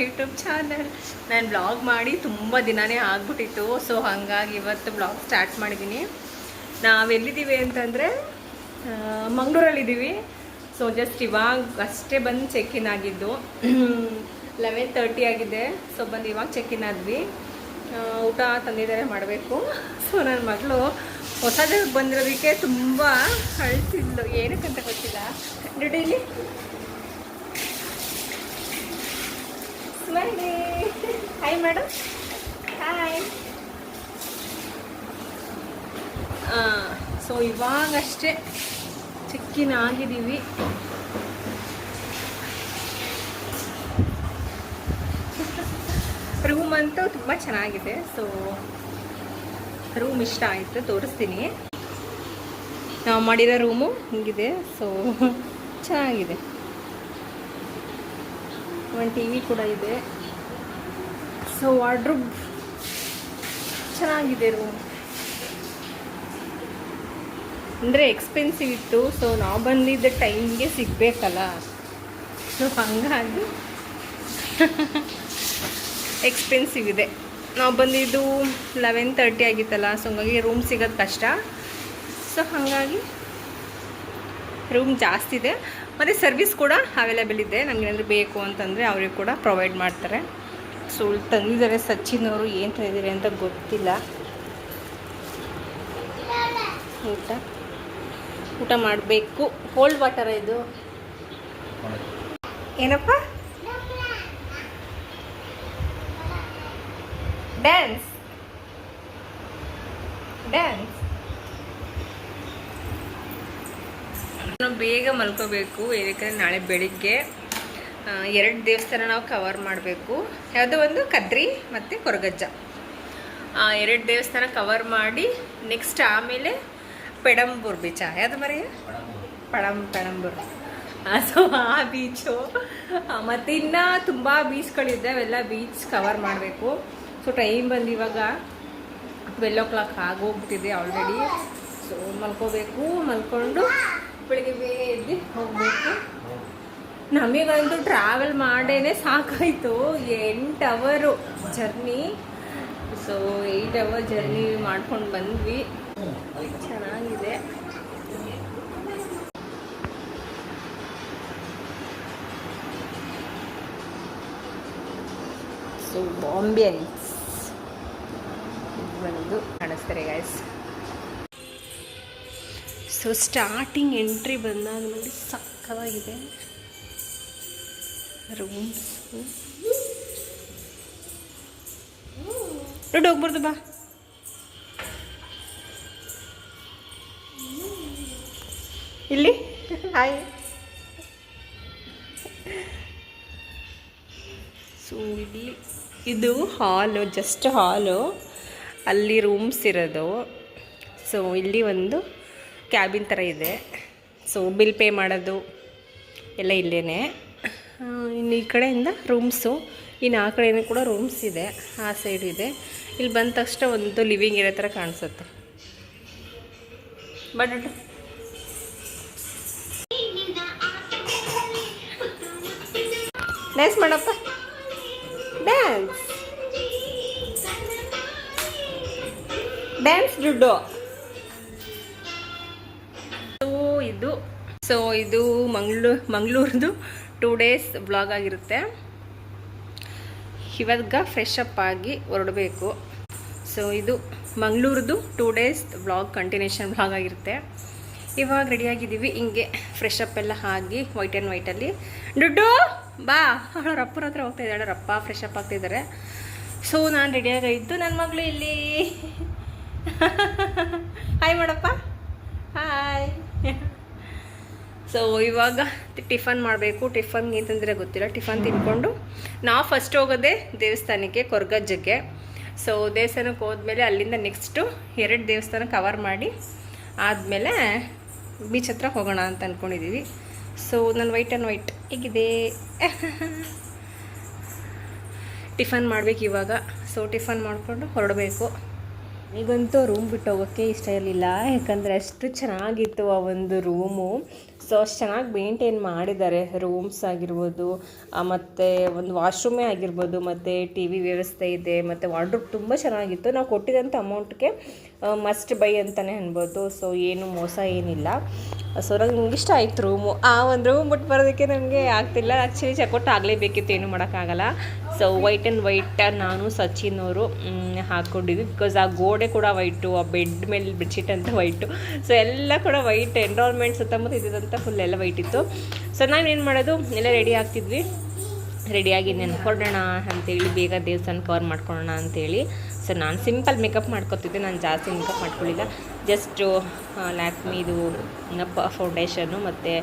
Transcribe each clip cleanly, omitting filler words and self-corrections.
YouTube channel. ನಾನು blog ಮಾಡಿ ತುಂಬ ದಿನವೇ ಆಗ್ಬಿಟ್ಟಿತ್ತು. ಸೊ ಹಾಗಾಗಿ ಇವತ್ತು ಬ್ಲಾಗ್ ಸ್ಟಾರ್ಟ್ ಮಾಡಿದ್ದೀನಿ. ನಾವೆಲ್ಲಿದ್ದೀವಿ ಅಂತಂದರೆ ಮಂಗಳೂರಲ್ಲಿದ್ದೀವಿ. ಸೊ ಜಸ್ಟ್ ಇವಾಗ ಅಷ್ಟೇ ಬಂದು ಚೆಕ್-ಇನ್ ಆಗಿದ್ದು. 11:30 ಆಗಿದೆ. ಸೊ ಬಂದು ಇವಾಗ ಚೆಕ್-ಇನ್ ಆದ್ವಿ. ಊಟ ತಂದಿದ್ದಾರೆ, ಮಾಡಬೇಕು. ಸೊ ನನ್ನ ಮಗಳು ಹೊಸ ಜಾಗಕ್ಕೆ ಬಂದಿರೋದಕ್ಕೆ ತುಂಬ ಅಳ್ತಿದ್ಲು, ಏನಕ್ಕಂತ ಗೊತ್ತಿಲ್ಲ. ಡ್ಯೂಟಿಲಿ smiley. Hi madam. Hi. So ಇವಾಗಷ್ಟೇ ಚೆಕ್-ಇನ್ ಆಗಿದ್ದೀವಿ. ರೂಮ್ ಅಂತೂ ತುಂಬ ಚೆನ್ನಾಗಿದೆ. ಸೊ ರೂಮ್ ಇಷ್ಟ ಆಯಿತು, ತೋರಿಸ್ತೀನಿ. ನಾವು ಮಾಡಿರೋ ರೂಮು ಹಿಂಗಿದೆ. ಸೊ ಚೆನ್ನಾಗಿದೆ. ಒಂದು ಟಿ ವಿ ಕೂಡ ಇದೆ. ಸೊ ವಾರ್ಡ್ರೋಬ್ ಚೆನ್ನಾಗಿದೆ. ರೂಮ್ ಅಂದರೆ ಎಕ್ಸ್ಪೆನ್ಸಿವ್ ಇತ್ತು. ಸೊ ನಾವು ಬಂದಿದ್ದ ಟೈಮ್ಗೆ ಸಿಗಬೇಕಲ್ಲ. ಸೊ ಹಾಗಾಗಿ ಎಕ್ಸ್ಪೆನ್ಸಿವ್ ಇದೆ. ನಾವು ಬಂದಿದ್ದು 11:30 ಆಗಿತ್ತಲ್ಲ. ಸೊ ಹಂಗಾಗಿ ರೂಮ್ ಸಿಗೋದು ಕಷ್ಟ. ಸೊ ಹಾಗಾಗಿ ರೂಮ್ ಜಾಸ್ತಿ ಇದೆ. ಮತ್ತು ಸರ್ವಿಸ್ ಕೂಡ ಅವೈಲೇಬಲ್ ಇದೆ. ನಮಗೇನಾದರೂ ಬೇಕು ಅಂತಂದರೆ ಅವ್ರಿಗೆ ಕೂಡ ಪ್ರೊವೈಡ್ ಮಾಡ್ತಾರೆ. ಸೊ ತಂದಿದ್ದಾರೆ ಸಚಿನ್ ಅವರು. ಏನು ತಂದಿದ್ದಾರೆ ಅಂತ ಗೊತ್ತಿಲ್ಲ. ಊಟ ಮಾಡಬೇಕು. ಕೋಲ್ಡ್ ವಾಟರ್ ಇದು ಏನಪ್ಪ? Dance dance. ನಾವು ಬೇಗ ಮಲ್ಕೋಬೇಕು. ಏನಕ್ಕೆ ನಾಳೆ ಬೆಳಿಗ್ಗೆ 2 ದೇವಸ್ಥಾನ ನಾವು ಕವರ್ ಮಾಡಬೇಕು. ಯಾವುದೋ ಒಂದು ಕದ್ರಿ ಮತ್ತು ಕೊರಗಜ್ಜ. 2 ದೇವಸ್ಥಾನ ಕವರ್ ಮಾಡಿ ನೆಕ್ಸ್ಟ್ ಆಮೇಲೆ ಪೆಡಂಬೂರ್ ಬೀಚ. ಯಾವುದು ಮರೆಯ ಪೆಡಂಬೂರ್. ಸೊ ಆ ಬೀಚು ಮತ್ತು ಇನ್ನೂ ತುಂಬ ಬೀಚ್ಗಳಿದೆ. ಅವೆಲ್ಲ ಬೀಚ್ ಕವರ್ ಮಾಡಬೇಕು. ಸೊ ಟೈಮ್ ಬಂದು ಇವಾಗ 12 o'clock ಆಗೋಗ್ಬಿಟ್ಟಿದೆ ಆಲ್ರೆಡಿ. ಸೊ ಮಲ್ಕೋಬೇಕು. ಮಲ್ಕೊಂಡು ಬೆಳಿಗ್ಗೆ ಬೇಗ ಎದ್ದು ಹೋಗಬೇಕು. ನಮಗಂತೂ ಟ್ರಾವೆಲ್ ಮಾಡೇ ಸಾಕಾಯಿತು. 8 hour journey. So 8 hour journey ಮಾಡ್ಕೊಂಡು ಬಂದ್ವಿ. ಚೆನ್ನಾಗಿದೆ. ಸೊ ಆಂಬಿಯನ್ಸ್ ಬಂದು ಕಾಣಿಸ್ತಾರೆ ಗೈಸ್. ಸೊ ಸ್ಟಾರ್ಟಿಂಗ್ ಎಂಟ್ರಿ ಬಂದಾಗ ನೋಡಿ ಸಕ್ಕತ್ತಾಗಿದೆ ರೂಮ್ಸ್. ದುಡ್ಡು ಹೋಗ್ಬಾರ್ದು ಬಾ. ಇಲ್ಲಿ ಹಾಯ್. ಸೊ ಇಲ್ಲಿ ಇದು ಹಾಲು, ಜಸ್ಟ್ ಹಾಲು. ಅಲ್ಲಿ ರೂಮ್ಸ್ ಇರೋದು. ಸೊ ಇಲ್ಲಿ ಒಂದು ಕ್ಯಾಬಿನ್ ಥರ ಇದೆ. ಸೊ ಬಿಲ್ ಪೇ ಮಾಡೋದು ಎಲ್ಲ ಇಲ್ಲೇ. ಇನ್ನು ಈ ಕಡೆಯಿಂದ ರೂಮ್ಸು, ಇನ್ನು ಆ ಕಡೆಯೂ ಕೂಡ ರೂಮ್ಸ್ ಇದೆ. ಆ ಸೈಡ್ ಇದೆ. ಇಲ್ಲಿ ಬಂದ ತಕ್ಷಣ ಒಂದು ಲಿವಿಂಗ್ ಇರೋ ಥರ ಕಾಣಿಸುತ್ತೆ. ಬಟ್ ಡ್ಯಾನ್ಸ್ ಮಾಡಪ್ಪ. ಡ್ಯಾನ್ಸ್ ಡ್ಯಾನ್ಸ್ ದುಡ್ಡು. ಸೊ ಇದು ಮಂಗಳೂರದು 2 days ಬ್ಲಾಗ್ ಆಗಿರುತ್ತೆ. ಇವಾಗ ಫ್ರೆಶ್ ಅಪ್ ಆಗಿ ಹೊರಡಬೇಕು. ಸೊ ಇದು ಮಂಗಳೂರದು 2 days ಬ್ಲಾಗ್ ಕಂಟಿನ್ಯೂಷನ್ ಬ್ಲಾಗ್ ಆಗಿರುತ್ತೆ. ಇವಾಗ ರೆಡಿಯಾಗಿದ್ದೀವಿ. ಹಿಂಗೆ ಫ್ರೆಶ್ ಅಪ್ ಎಲ್ಲ ಆಗಿ ವೈಟ್ ಆ್ಯಂಡ್ ವೈಟಲ್ಲಿ. ದುಡ್ಡು ಬಾ. ಅವಳ ಅಪ್ಪರ ಹತ್ರ ಹೋಗ್ತಾ ಇದ್ದಾಳೆ. ರಪ್ಪ ಫ್ರೆಶ್ ಅಪ್ ಆಗ್ತಿದ್ದಾರೆ. ಸೊ ನಾನು ರೆಡಿಯಾಗಾಯಿತು. ನನ್ನ ಮಗಳು ಇಲ್ಲಿ ಹಾಯ್ ಮಾಡಪ್ಪ. ಹಾಯ್. ಸೊ ಇವಾಗ ಟಿಫನ್ ಮಾಡಬೇಕು. ಟಿಫನ್ಗೆ ಅಂತಂದರೆ ಗೊತ್ತಿಲ್ಲ. ಟಿಫನ್ ತಿನ್ಕೊಂಡು ನಾವು ಫಸ್ಟ್ ಹೋಗೋದೆ ದೇವಸ್ಥಾನಕ್ಕೆ, ಕೊರಗಜ್ಜಕ್ಕೆ. ಸೊ ದೇವಸ್ಥಾನಕ್ಕೆ ಹೋದ್ಮೇಲೆ ಅಲ್ಲಿಂದ ನೆಕ್ಸ್ಟು 2 ದೇವಸ್ಥಾನ ಕವರ್ ಮಾಡಿ ಆದಮೇಲೆ ಬೀಚ್ ಹತ್ರ ಹೋಗೋಣ ಅಂತ ಅಂದ್ಕೊಂಡಿದ್ದೀವಿ. ಸೊ ನಾನು ವೈಟ್ ಆ್ಯಂಡ್ ವೈಟ್ ಹೇಗಿದೆ. ಟಿಫನ್ ಮಾಡಬೇಕು ಇವಾಗ. ಸೊ ಟಿಫನ್ ಮಾಡಿಕೊಂಡು ಹೊರಡಬೇಕು. ಈಗಂತೂ ರೂಮ್ ಬಿಟ್ಟು ಹೋಗೋಕ್ಕೆ ಇಷ್ಟ ಇರಲಿಲ್ಲ. ಯಾಕಂದರೆ ಅಷ್ಟು ಚೆನ್ನಾಗಿತ್ತು ಆ ಒಂದು ರೂಮು. ಸೊ ಅಷ್ಟು ಚೆನ್ನಾಗಿ ಮೇಂಟೈನ್ ಮಾಡಿದ್ದಾರೆ. ರೂಮ್ಸ್ ಆಗಿರ್ಬೋದು, ಮತ್ತು ಒಂದು ವಾಶ್ರೂಮೇ ಆಗಿರ್ಬೋದು, ಮತ್ತು ಟಿ ವಿ ವ್ಯವಸ್ಥೆ ಇದೆ, ಮತ್ತು ವಾರ್ಡ್ರೋಬ್ ತುಂಬ ಚೆನ್ನಾಗಿತ್ತು. ನಾವು ಕೊಟ್ಟಿದ್ದಂಥ ಅಮೌಂಟ್ಗೆ ಮಸ್ಟ್ ಬೈ ಅಂತಲೇ ಅನ್ಬೋದು. ಸೊ ಏನು ಮೋಸ ಏನಿಲ್ಲ. ಸೊ ನಂಗೆ ಇಷ್ಟ ಆಯಿತು ರೂಮು. ಆ ಒಂದು ರೂಮ್ ಬಿಟ್ಟು ಬರೋದಕ್ಕೆ ನನಗೆ ಆಗ್ತಿಲ್ಲ. ಆ್ಯಕ್ಚುಲಿ ಚೆಕ್ಔಟ್ ಆಗಲೇಬೇಕಿತ್ತು, ಏನು ಮಾಡೋಕ್ಕಾಗಲ್ಲ. ಸೊ ವೈಟ್ ಆ್ಯಂಡ್ ವೈಟ್ ನಾನು ಸಚಿನ್ ಅವರು ಹಾಕ್ಕೊಂಡಿದ್ವಿ. ಬಿಕಾಸ್ ಆ ಗೋಡೆ ಕೂಡ ವೈಟು, ಆ ಬೆಡ್ ಮೇಲೆ ಬೆಡ್ಶೀಟ್ ಅಂತ ವೈಟು, ಸೊ ಎಲ್ಲ ಕೂಡ ವೈಟ್. ಎನ್ವಿರಾನ್ಮೆಂಟ್ ಸುತ್ತಮುತ್ತ ಇದ್ದಿದ್ದಂಥ ಫುಲ್ ಎಲ್ಲ ವೈಟ್ ಇತ್ತು. ಸೊ ನಾವೇನು ಮಾಡೋದು, ಎಲ್ಲ ರೆಡಿ ಆಗ್ತಿದ್ವಿ. ರೆಡಿಯಾಗಿ ನೆನ್ಕೊಡೋಣ ಅಂತೇಳಿ, ಬೇಗ ದೇವಸ್ಥಾನ ಕವರ್ ಮಾಡ್ಕೊಳ್ಳೋಣ ಅಂತೇಳಿ. ಸೊ ನಾನು ಸಿಂಪಲ್ ಮೇಕಪ್ ಮಾಡ್ಕೊತಿದ್ದೆ, ನಾನು ಜಾಸ್ತಿ ಮೇಕಪ್ ಮಾಡ್ಕೊಳ್ಳಿಲ್ಲ. ಜಸ್ಟು ಲ್ಯಾಕ್ಮಿದು ಫೌಂಡೇಶನ್ನು ಮತ್ತು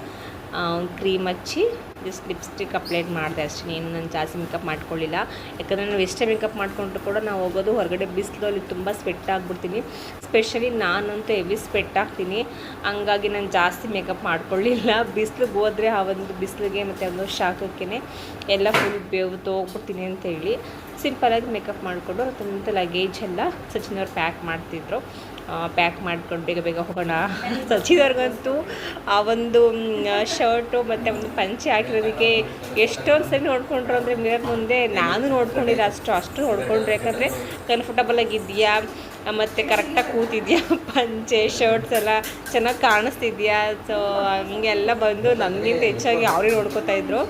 ಕ್ರೀಮ್ ಹಚ್ಚಿ ಜಸ್ಟ್ ಲಿಪ್ಸ್ಟಿಕ್ ಅಪ್ಲೈ ಮಾಡಿದೆ ಅಷ್ಟೇ. ಏನು ನಾನು ಜಾಸ್ತಿ ಮೇಕಪ್ ಮಾಡ್ಕೊಳ್ಳಿಲ್ಲ. ಯಾಕಂದರೆ ನಾವು ಎಷ್ಟೇ ಮೇಕಪ್ ಮಾಡಿಕೊಂಡ್ರು ಕೂಡ ನಾವು ಹೋಗೋದು ಹೊರಗಡೆ ಬಿಸಿಲು, ಅಲ್ಲಿ ತುಂಬ ಸ್ವೆಟ್ ಆಗಿಬಿಡ್ತೀನಿ. ಸ್ಪೆಷಲಿ ನಾನಂತೂ ಹೆವಿ ಸ್ವೆಟ್ ಆಗ್ತೀನಿ. ಹಂಗಾಗಿ ನಾನು ಜಾಸ್ತಿ ಮೇಕಪ್ ಮಾಡ್ಕೊಳ್ಳಿಲ್ಲ. ಬಿಸಿಲಿಗೆ ಹೋದರೆ ಆ ಒಂದು ಬಿಸಿಲಿಗೆ ಮತ್ತು ಒಂದು ಶಾಖಕ್ಕೆ ಎಲ್ಲ ಫುಲ್ ಬೇವ್ದು ಹೋಗ್ಬಿಡ್ತೀನಿ ಅಂತೇಳಿ ಸಿಂಪಲಾಗಿ ಮೇಕಪ್ ಮಾಡಿಕೊಂಡು ಮತ್ತು ಲಗೇಜ್ ಎಲ್ಲ ಸಚಿನವ್ರು ಪ್ಯಾಕ್ ಮಾಡ್ತಿದ್ರು. ಪ್ಯಾಕ್ ಮಾಡ್ಕೊಂಡು ಬೇಗ ಬೇಗ ಹೋಗೋಣ. ಸಚಿನವ್ರಿಗಂತೂ ಆ ಒಂದು ಶರ್ಟು ಮತ್ತು ಒಂದು ಪಂಚೆ ಹಾಕಿರೋದಕ್ಕೆ ಎಷ್ಟೊಂದು ಸರಿ ನೋಡಿಕೊಂಡ್ರು ಅಂದರೆ ಮಿರರ್ ಮುಂದೆ. ನಾನು ನೋಡ್ಕೊಂಡಿಲ್ಲ, ಅಷ್ಟು ನೋಡಿಕೊಂಡ್ರು. ಯಾಕಂದರೆ ಕಂಫರ್ಟಬಲಾಗಿದೆಯಾ ಮತ್ತು ಕರೆಕ್ಟಾಗಿ ಕೂತಿದ್ಯಾ, ಪಂಚೆ ಶರ್ಟ್ಸ್ ಎಲ್ಲ ಚೆನ್ನಾಗಿ ಕಾಣಿಸ್ತಿದ್ಯಾ. ಸೊ ಹಂಗೆಲ್ಲ ಬಂದು ನನಗಿಂತ ಹೆಚ್ಚಾಗಿ ಅವರೇ ನೋಡ್ಕೋತಾ ಇದ್ರು.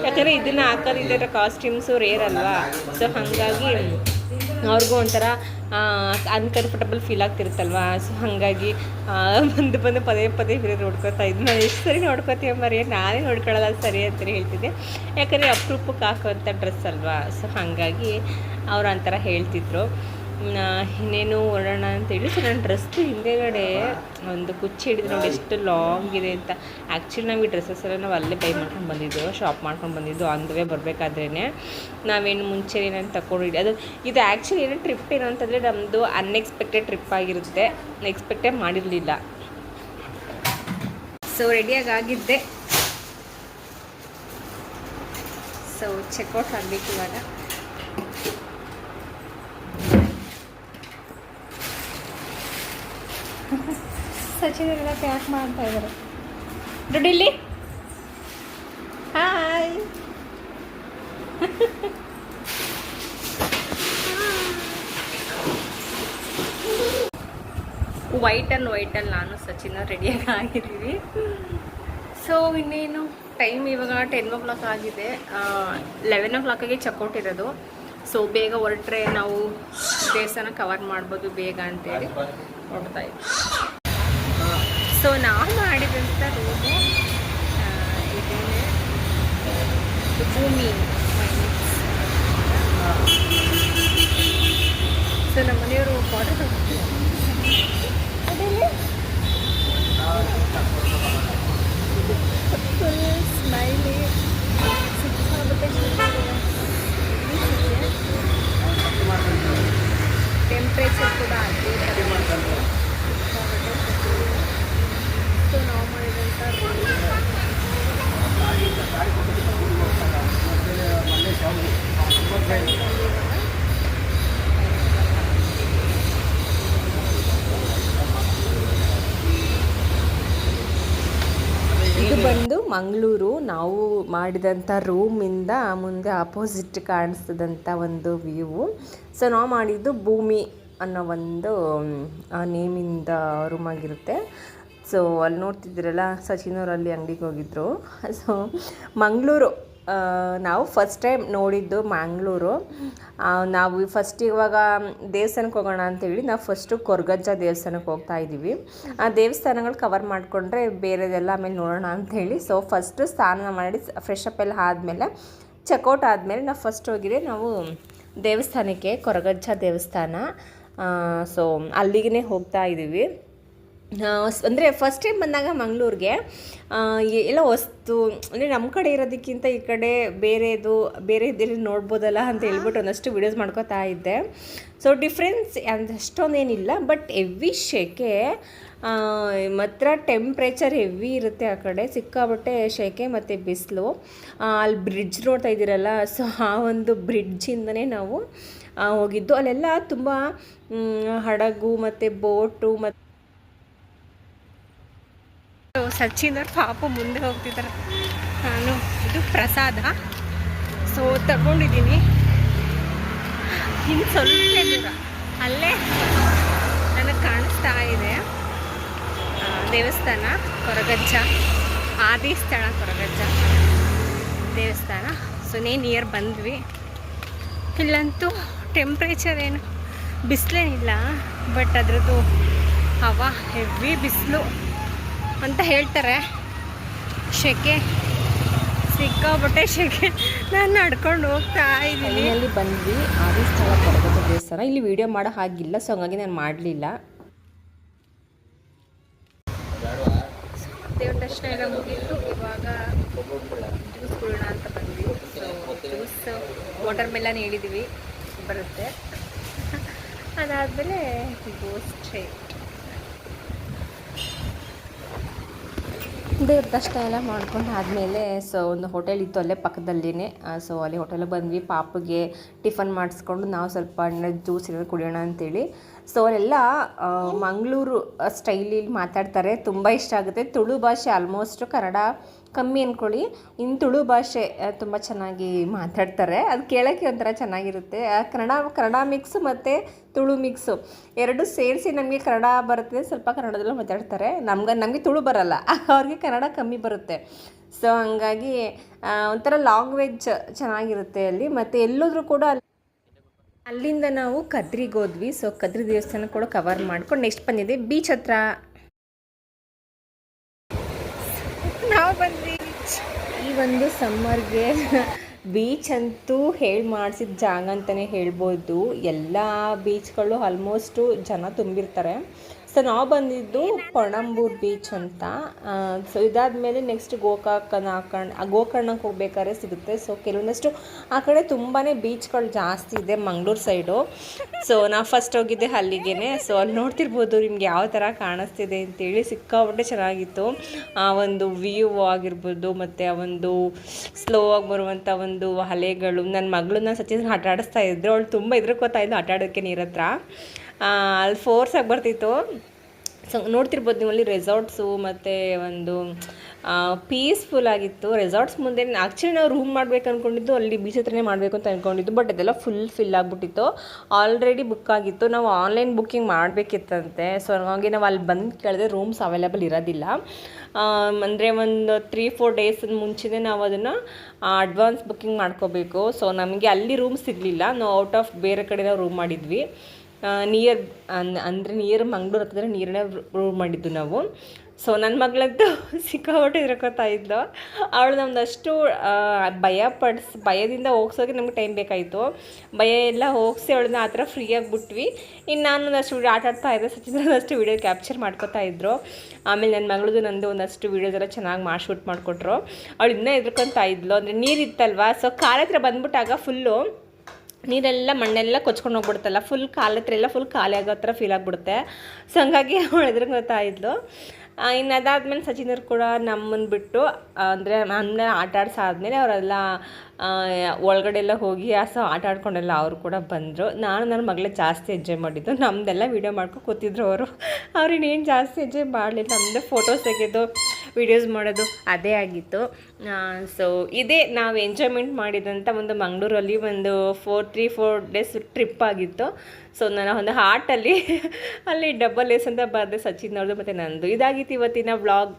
ಯಾಕಂದರೆ ಇದನ್ನು ಹಾಕೋದಿದ್ದರೆ ಕಾಸ್ಟ್ಯೂಮ್ಸು ರೇರ್ ಅಲ್ವಾ. ಸೊ ಹಾಗಾಗಿ ಅವ್ರಿಗೂ ಒಂಥರ ಅನ್ಕಂಫರ್ಟಬಲ್ ಫೀಲ್ ಆಗ್ತಿರುತ್ತಲ್ವ. ಸೊ ಹಾಗಾಗಿ ಬಂದು ಪದೇ ಪದೇ ಬೇರೆ ನೋಡ್ಕೊತಾ ಇದ್ದು. ನಾನು ಎಷ್ಟು ಸರಿ ನೋಡ್ಕೊತೀವಿ ಮರಿ, ನಾನೇ ನೋಡ್ಕೊಳ್ಳೋಲ್ಲ ಸರಿ ಅಂತಲೇ ಹೇಳ್ತಿದ್ದೆ. ಯಾಕಂದರೆ ಅಪರೂಪಕ್ಕೆ ಹಾಕುವಂಥ ಡ್ರೆಸ್ ಅಲ್ವಾ. ಸೊ ಹಾಗಾಗಿ ಅವ್ರು ಒಂಥರ ಹೇಳ್ತಿದ್ರು. ಇನ್ನೇನು ಹೊರಡೋಣ ಅಂತೇಳಿ. ಸೊ ನನ್ನ ಡ್ರೆಸ್ದು ಹಿಂದೆಗಡೆ ಒಂದು ಕುಚ್ಚಿ ಹಿಡಿದು ನೋಡಿ ಎಷ್ಟು ಲಾಂಗ್ ಇದೆ ಅಂತ. ಆ್ಯಕ್ಚುಲಿ ನಾವು ಈ ಡ್ರೆಸ್ಸಸ್ ಎಲ್ಲ ನಾವು ಅಲ್ಲೇ ಬೈ ಮಾಡ್ಕೊಂಡು ಬಂದಿದ್ದು, ಶಾಪ್ ಮಾಡ್ಕೊಂಡು ಬಂದಿದ್ದು. ಅಂದವೇ ಬರಬೇಕಾದ್ರೇ ನಾವೇನು ಮುಂಚೆ ಏನೇನು ತಗೊಂಡಿದ್ವಿ ಅದು. ಇದು ಆ್ಯಕ್ಚುಲಿ ಏನೋ ಟ್ರಿಪ್ ಏನು ಅಂತಂದರೆ ನಮ್ಮದು ಅನ್ಎಕ್ಸ್ಪೆಕ್ಟೆಡ್ ಟ್ರಿಪ್ ಆಗಿರುತ್ತೆ. ಎಕ್ಸ್ಪೆಕ್ಟೇ ಮಾಡಿರಲಿಲ್ಲ. ಸೊ ರೆಡಿಯಾಗಿ ಆಗಿದ್ದೆ. ಸೊ ಚೆಕ್ಔಟ್ ಆಗಬೇಕು ಇವಾಗ. ಸಚಿನೆಲ್ಲ ಪ್ಯಾಕ್ ಮಾಡ್ತಾ ಇದ್ದಾರೆ. ದುಡ್ಡಿಲ್ಲಿ. ಹಾಯ್. ವೈಟಲ್ಲಿ ನಾನು ಸಚಿನ ರೆಡಿಯಾಗಿ ಆಗಿದ್ದೀವಿ. ಸೊ ಇನ್ನೇನು ಟೈಮ್ ಇವಾಗ 10 o'clock ಆಗಿದೆ. 11 o'clock ಚೆಕ್ಔಟ್ ಇರೋದು. ಸೊ ಬೇಗ ಹೊರಟ್ರೆ ನಾವು ದೇವಸ್ಥಾನ ಕವರ್ ಮಾಡ್ಬೋದು ಬೇಗ ಅಂತೇಳಿ ನೋಡ್ತಾ ಇದ್ವಿ. ಸೊ ನಾವು ಮಾಡಿದಂಥ ರೂಮು ಇದೇನೆ, ಭೂಮಿ. ಸೊ ನಮ್ಮ ಮನೆಯವರು ಫೋಟೋ ತಗೊಳ್ತೀವಿ. ಫುಲ್ ಸ್ಮೈಲಿ, ಟೆಂಪ್ರೇಚರ್ ಕೂಡ ಅದೇ ಥರ. ಸೊ ನಾವು ಮಾಡಿದಂಥ ಇದು ಬಂದು ಮಂಗಳೂರು. ನಾವು ಮಾಡಿದಂಥ ರೂಮಿಂದ ಮುಂದೆ ಆಪೋಸಿಟ್ ಕಾಣಿಸ್ತದಂಥ ಒಂದು ವ್ಯೂ. ಸೊ ನಾವು ಮಾಡಿದ್ದು ಭೂಮಿ ಅನ್ನೋ ಒಂದು ನೇಮಿಂದ ರೂಮ್ ಆಗಿರುತ್ತೆ. ಸೊ ಅಲ್ಲಿ ನೋಡ್ತಿದ್ದೀರಲ್ಲ, ಸಚಿನವ್ರು ಅಲ್ಲಿ ಅಂಗಡಿಗೆ ಹೋಗಿದ್ರು. ಸೊ ಮಂಗಳೂರು ನಾವು ಫಸ್ಟ್ ಟೈಮ್ ನೋಡಿದ್ದು ಮಂಗಳೂರು. ನಾವು ಫಸ್ಟ್ ಇವಾಗ ದೇವಸ್ಥಾನಕ್ಕೆ ಹೋಗೋಣ ಅಂತೇಳಿ ನಾವು ಫಸ್ಟು ಕೊರಗಜ್ಜ ದೇವಸ್ಥಾನಕ್ಕೆ ಹೋಗ್ತಾ ಇದ್ದೀವಿ. ಆ ದೇವಸ್ಥಾನಗಳು ಕವರ್ ಮಾಡಿಕೊಂಡ್ರೆ ಬೇರೆದೆಲ್ಲ ಆಮೇಲೆ ನೋಡೋಣ ಅಂಥೇಳಿ. ಸೊ ಫಸ್ಟು ಸ್ನಾನ ಮಾಡಿ ಫ್ರೆಶ್ ಅಪ್ ಎಲ್ಲ ಆದಮೇಲೆ ಚೆಕ್ಔಟ್ ಆದಮೇಲೆ ನಾವು ಫಸ್ಟ್ ಹೋಗಿದ್ರೆ ನಾವು ದೇವಸ್ಥಾನಕ್ಕೆ, ಕೊರಗಜ್ಜ ದೇವಸ್ಥಾನ. ಸೊ ಅಲ್ಲಿಗೆ ಹೋಗ್ತಾ ಇದ್ದೀವಿ. ಅಂದರೆ ಫಸ್ಟ್ ಟೈಮ್ ಬಂದಾಗ ಮಂಗಳೂರಿಗೆ ಎಲ್ಲ ವಸ್ತು ಅಂದರೆ ನಮ್ಮ ಕಡೆ ಇರೋದಕ್ಕಿಂತ ಈ ಕಡೆ ಬೇರೆದು ನೋಡ್ಬೋದಲ್ಲ ಅಂತ ಹೇಳ್ಬಿಟ್ಟು ಒಂದಷ್ಟು ವೀಡಿಯೋಸ್ ಮಾಡ್ಕೋತಾ ಇದ್ದೆ. ಸೊ ಡಿಫ್ರೆನ್ಸ್ ಅಷ್ಟೊಂದೇನಿಲ್ಲ, ಬಟ್ ಹೆವಿ ಶೆಕೆ ಮಾತ್ರ. ಟೆಂಪ್ರೇಚರ್ ಹೆವಿ ಇರುತ್ತೆ ಆ ಕಡೆ, ಸಿಕ್ಕಾಬಟ್ಟೆ ಶೆಕೆ ಮತ್ತು ಬಿಸಿಲು. ಅಲ್ಲಿ ಬ್ರಿಡ್ಜ್ ನೋಡ್ತಾ ಇದ್ದೀರಲ್ಲ, ಸೊ ಆ ಒಂದು ಬ್ರಿಡ್ಜಿಂದನೇ ನಾವು ಹೋಗಿದ್ದು. ಅಲ್ಲೆಲ್ಲ ತುಂಬ ಹಡಗು ಮತ್ತು ಬೋಟು ಮತ್ತು ಸಚಿನ್ ಅವ್ರ ಪಾಪ ಮುಂದೆ ಹೋಗ್ತಿದ್ದಾರೆ. ನಾನು ಇದು ಪ್ರಸಾದ ಸೊ ತಗೊಂಡಿದ್ದೀನಿ. ಇನ್ನು ಸ್ವಲ್ಪ ದೂರ ಅಲ್ಲೇ ನನಗೆ ಕಾಣಿಸ್ತಾ ಇದೆ ದೇವಸ್ಥಾನ ಕೊರಗಜ್ಜ, ಆದಿಸ್ಥಳ ಕೊರಗಜ್ಜ ದೇವಸ್ಥಾನ. ಸೊ ನಿಯರ್ ಬಂದ್ವಿ. ಇಲ್ಲಂತೂ ಟೆಂಪ್ರೇಚರ್ ಏನು ಬಿಸಿಲೇನಿಲ್ಲ, ಬಟ್ ಅದ್ರದ್ದು ಹವಾ ಹೆವಿ ಬಿಸಿಲು ಅಂತ ಹೇಳ್ತಾರೆ. ಸೆಕೆ, ಸಿಕ್ಕಾಬಟ್ಟೆ ಸೆಕೆ. ನಾನು ನಡ್ಕೊಂಡು ಹೋಗ್ತಾ ಇದ್ದೀನಿ. ಅಲ್ಲಿ ಬಂದ್ವಿ ಆದಿಸ್ಥಳ ಕೊರಗಜ್ಜ ದೇವಸ್ಥಾನ. ಇಲ್ಲಿ ವಿಡಿಯೋ ಮಾಡೋ ಹಾಗಿಲ್ಲ, ಸೊ ಹಂಗಾಗಿ ನಾನು ಮಾಡಲಿಲ್ಲ. ದೇವ್ರ ದರ್ಶನ ಎಲ್ಲ ಮುಗಿತು. ಇವಾಗ ಜ್ಯೂಸ್ ಕುಡಿಯೋಣ ಅಂತ ಬಂದ್ವಿ. ಸೊ ಜ್ಯೂಸ್ ವಾಟರ್ ಮೆಲನ್ ಹೇಳಿದ್ವಿ ಬರುತ್ತೆ. ಅದಾದಮೇಲೆ ಗೋ ಸ್ಟ್ರೇಟ್. ದೇವ್ರ ದರ್ಶನ ಎಲ್ಲ ಮಾಡ್ಕೊಂಡು ಆದಮೇಲೆ ಸೊ ಒಂದು ಹೋಟೆಲ್ ಇತ್ತು ಅಲ್ಲೇ ಪಕ್ಕದಲ್ಲಿನೇ. ಸೊ ಅಲ್ಲಿ ಹೋಟೆಲಿಗೆ ಬಂದ್ವಿ. ಪಾಪಗೆ ಟಿಫನ್ ಮಾಡಿಸ್ಕೊಂಡು ನಾವು ಸ್ವಲ್ಪ ಜ್ಯೂಸ್ ಏನಾದ್ರು ಕುಡಿಯೋಣ ಅಂತೇಳಿ. ಸೊ ಅಲ್ಲೆಲ್ಲ ಮಂಗಳೂರು ಸ್ಟೈಲಲ್ಲಿ ಮಾತಾಡ್ತಾರೆ, ತುಂಬ ಇಷ್ಟ ಆಗುತ್ತೆ. ತುಳು ಭಾಷೆ ಆಲ್ಮೋಸ್ಟು ಕನ್ನಡ ಕಮ್ಮಿ ಅಂದ್ಕೊಳ್ಳಿ, ಇನ್ನು ತುಳು ಭಾಷೆ ತುಂಬ ಚೆನ್ನಾಗಿ ಮಾತಾಡ್ತಾರೆ. ಅದು ಕೇಳೋಕ್ಕೆ ಒಂಥರ ಚೆನ್ನಾಗಿರುತ್ತೆ. ಕನ್ನಡ ಮಿಕ್ಸು ಮತ್ತು ತುಳು ಮಿಕ್ಸು ಎರಡು ಸೇರಿಸಿ ನಮಗೆ ಕನ್ನಡ ಬರುತ್ತೆ, ಸ್ವಲ್ಪ ಕನ್ನಡದಲ್ಲೂ ಮಾತಾಡ್ತಾರೆ. ನಮಗೆ ತುಳು ಬರಲ್ಲ, ಅವ್ರಿಗೆ ಕನ್ನಡ ಕಮ್ಮಿ ಬರುತ್ತೆ. ಸೊ ಹಂಗಾಗಿ ಒಂಥರ ಲ್ಯಾಂಗ್ವೇಜ್ ಚೆನ್ನಾಗಿರುತ್ತೆ ಅಲ್ಲಿ. ಮತ್ತು ಎಲ್ಲೋದ್ರೂ ಕೂಡ ಅಲ್ಲಿಂದ ನಾವು ಕದ್ರಿಗೆ ಹೋದ್ವಿ. ಸೊ ಕದ್ರಿ ದೇವಸ್ಥಾನ ಕೂಡ ಕವರ್ ಮಾಡ್ಕೊಂಡು ನೆಕ್ಸ್ಟ್ ಬಂದಿದೆ ಬೀಚ್ ಹತ್ರ. ನಾವು ಬಂದ್ವಿ. ಈ ಒಂದು ಸಮ್ಮರ್ಗೆ ಬೀಚ್ ಅಂತೂ ಹೇಳಿ ಮಾಡಿಸಿದ ಜಾಗ ಅಂತಲೇ ಹೇಳ್ಬೋದು. ಎಲ್ಲ ಬೀಚ್ಗಳು ಆಲ್ಮೋಸ್ಟು ಜನ ತುಂಬಿರ್ತಾರೆ. ಸೊ ನಾವು ಬಂದಿದ್ದು ಪಣಂಬೂರು ಬೀಚ್ ಅಂತ. ಸೊ ಇದಾದಮೇಲೆ ನೆಕ್ಸ್ಟ್ ಗೋಕರ್ಣಕ್ಕೆ ಹೋಗ್ಬೇಕಾದ್ರೆ ಸಿಗುತ್ತೆ. ಸೊ ಕೆಲವೊಂದಷ್ಟು ಆ ಕಡೆ ತುಂಬಾ ಬೀಚ್ಗಳು ಜಾಸ್ತಿ ಇದೆ ಮಂಗಳೂರು ಸೈಡು. ಸೊ ನಾವು ಫಸ್ಟ್ ಹೋಗಿದ್ದೆ ಅಲ್ಲಿಗೆ. ಸೊ ಅಲ್ಲಿ ನೋಡ್ತಿರ್ಬೋದು ನಿಮ್ಗೆ ಯಾವ ಥರ ಕಾಣಿಸ್ತಿದೆ ಅಂತೇಳಿ. ಸಿಕ್ಕಾಪಟ್ಟೆ ಚೆನ್ನಾಗಿತ್ತು. ಆ ಒಂದು ವ್ಯೂ ಆಗಿರ್ಬೋದು, ಮತ್ತು ಆ ಒಂದು ಸ್ಲೋ ಆಗಿ ಬರುವಂಥ ಒಂದು ಅಲೆಗಳು. ನನ್ನ ಮಗಳನ್ನ ಸಚಿನ್ ಆಟ ಆಡಿಸ್ತಾ ಇದ್ರು. ಅವಳು ತುಂಬ ಹೆದರ್ಕೋತಾ ಇದ್ಲು ಆಟ ಆಡೋಕ್ಕೆ ನೀರ ಹತ್ರ. ಅಲ್ಲಿ ಫೋರ್ಸಾಗಿ ಬರ್ತಿತ್ತು. ಸೊ ನೋಡ್ತಿರ್ಬೋದು ನೀವು ಅಲ್ಲಿ ರೆಸಾರ್ಟ್ಸು ಮತ್ತು ಒಂದು ಪೀಸ್ಫುಲ್ ಆಗಿತ್ತು. ರೆಸಾರ್ಟ್ಸ್ ಮುಂದೆ ಆ್ಯಕ್ಚುಲಿ ನಾವು ರೂಮ್ ಮಾಡ್ಬೇಕು ಅಂದ್ಕೊಂಡಿದ್ದು ಅಲ್ಲಿ ಬೀಚ್ ಹತ್ರನೇ ಮಾಡಬೇಕು ಅಂತ ಅಂದ್ಕೊಂಡಿದ್ದು. ಬಟ್ ಅದೆಲ್ಲ ಫಿಲ್ ಆಗಿಬಿಟ್ಟಿತ್ತು, ಆಲ್ರೆಡಿ ಬುಕ್ ಆಗಿತ್ತು. ನಾವು ಆನ್ಲೈನ್ ಬುಕ್ಕಿಂಗ್ ಮಾಡಬೇಕಿತ್ತಂತೆ. ಸೊ ಹಾಗಾಗಿ ನಾವು ಅಲ್ಲಿ ಬಂದು ಕೇಳಿದ್ರೆ ರೂಮ್ಸ್ ಅವೈಲೇಬಲ್ ಇರೋದಿಲ್ಲ. ಅಂದರೆ ಒಂದು 3-4 ಡೇಸ್ ಮುಂಚೆನೇ ನಾವು ಅದನ್ನು ಅಡ್ವಾನ್ಸ್ ಬುಕ್ಕಿಂಗ್ ಮಾಡ್ಕೋಬೇಕು. ಸೊ ನಮಗೆ ಅಲ್ಲಿ ರೂಮ್ ಸಿಗಲಿಲ್ಲ. ನಾವು ಔಟ್ ಆಫ್ ಬೇರೆ ಕಡೆ ನಾವು ರೂಮ್ ಮಾಡಿದ್ವಿ. ನಿಯರ್ ಮಂಗಳೂರು ಹತ್ತಿರ ನೀರನ್ನೇ ರೂಮ್ ಮಾಡಿದ್ದು ನಾವು. ಸೊ ನನ್ನ ಮಗಳಂತೂ ಸಿಕ್ಕಾಪಟ್ಟೆ ಇದ್ರಕೋತಾ ಇದ್ಲು. ಅವಳು ನಮ್ದಷ್ಟು ಭಯದಿಂದ ಹೋಗ್ಸೋಕೆ ನಮ್ಗೆ ಟೈಮ್ ಬೇಕಾಯಿತು. ಭಯ ಎಲ್ಲ ಹೋಗಿಸಿ ಅವಳನ್ನ ಆ ಥರ ಫ್ರೀಯಾಗಿ ಬಿಟ್ವಿ. ಇನ್ನು ನಾನು ಒಂದಷ್ಟು ವೀಡಿಯೋ ಆಟಾಡ್ತಾ ಇದ್ದೆ, ಸಚಿನ್ ಒಂದಷ್ಟು ವೀಡಿಯೋ ಕ್ಯಾಪ್ಚರ್ ಮಾಡ್ಕೋತಾ ಇದ್ರು. ಆಮೇಲೆ ನನ್ನ ಮಗಳದು ನಂದು ಒಂದಷ್ಟು ವೀಡಿಯೋಸ್ ಎಲ್ಲ ಚೆನ್ನಾಗಿ ಶೂಟ್ ಮಾಡಿಕೊಟ್ರು. ಅವಳು ಇನ್ನೂ ಎದ್ರಕೊತಾ ಇದ್ಲು. ಅಂದರೆ ನೀರಿತ್ತಲ್ವ, ಸೊ ಕಾಲ ಹತ್ರ ಬಂದ್ಬಿಟ್ಟಾಗ ಫುಲ್ಲು ನೀರೆಲ್ಲ ಮಣ್ಣೆಲ್ಲ ಕೊಚ್ಕೊಂಡು ಹೋಗ್ಬಿಡುತ್ತಲ್ಲ, ಫುಲ್ ಕಾಲ ಹತ್ರ ಎಲ್ಲ ಫುಲ್ ಖಾಲಿ ಆಗೋ ಥರ ಫೀಲ್ ಆಗಿಬಿಡುತ್ತೆ. ಸೊ ಹಂಗಾಗಿ ಅವಳು ಎದ್ರಕೋತಾ ಇದ್ಲು. ಇನ್ನು ಅದಾದಮೇಲೆ ಸಚಿನರು ಕೂಡ ನಮ್ಮನ್ನು ಬಿಟ್ಟು ಅಂದರೆ ನನ್ನ ಆಟ ಆಡಿಸಾದ್ಮೇಲೆ ಅವರೆಲ್ಲ ಒಳಗಡೆ ಎಲ್ಲ ಹೋಗಿ ಆಟ ಆಡ್ಕೊಂಡೆಲ್ಲ ಅವರು ಕೂಡ ಬಂದರು. ನಾನು ನನ್ನ ಮಗಳೇ ಜಾಸ್ತಿ ಎಂಜಾಯ್ ಮಾಡಿದ್ದು. ನಮ್ಮದೆಲ್ಲ ವೀಡಿಯೋ ಮಾಡ್ಕೊಂಡು ಕೂತಿದ್ರು ಅವ್ರು ಇನ್ನೇನು ಜಾಸ್ತಿ ಎಂಜಾಯ್ ಮಾಡಲಿಲ್ಲ. ನಮ್ಮದೇ ಫೋಟೋಸ್ ತೆಗೆದು ವೀಡಿಯೋಸ್ ಮಾಡೋದು ಅದೇ ಆಗಿತ್ತು. ಸೊ ಇದೇ ನಾವು ಎಂಜಾಯ್ಮೆಂಟ್ ಮಾಡಿದಂಥ ಒಂದು ಮಂಗಳೂರಲ್ಲಿ ಒಂದು 3-4 ಡೇಸ್ ಟ್ರಿಪ್ ಆಗಿತ್ತು. ಸೊ ನಾನು ಒಂದು ಹಾರ್ಟಲ್ಲಿ ಅಲ್ಲಿ ಡಬಲ್ ಏಸ್ ಅಂತ ಬರೆದೆ ಸಚಿನ್ ಅವ್ರದ್ದು ಮತ್ತು ನಂದು. ಇದಾಗಿತ್ತು ಇವತ್ತಿನ ವ್ಲಾಗ್.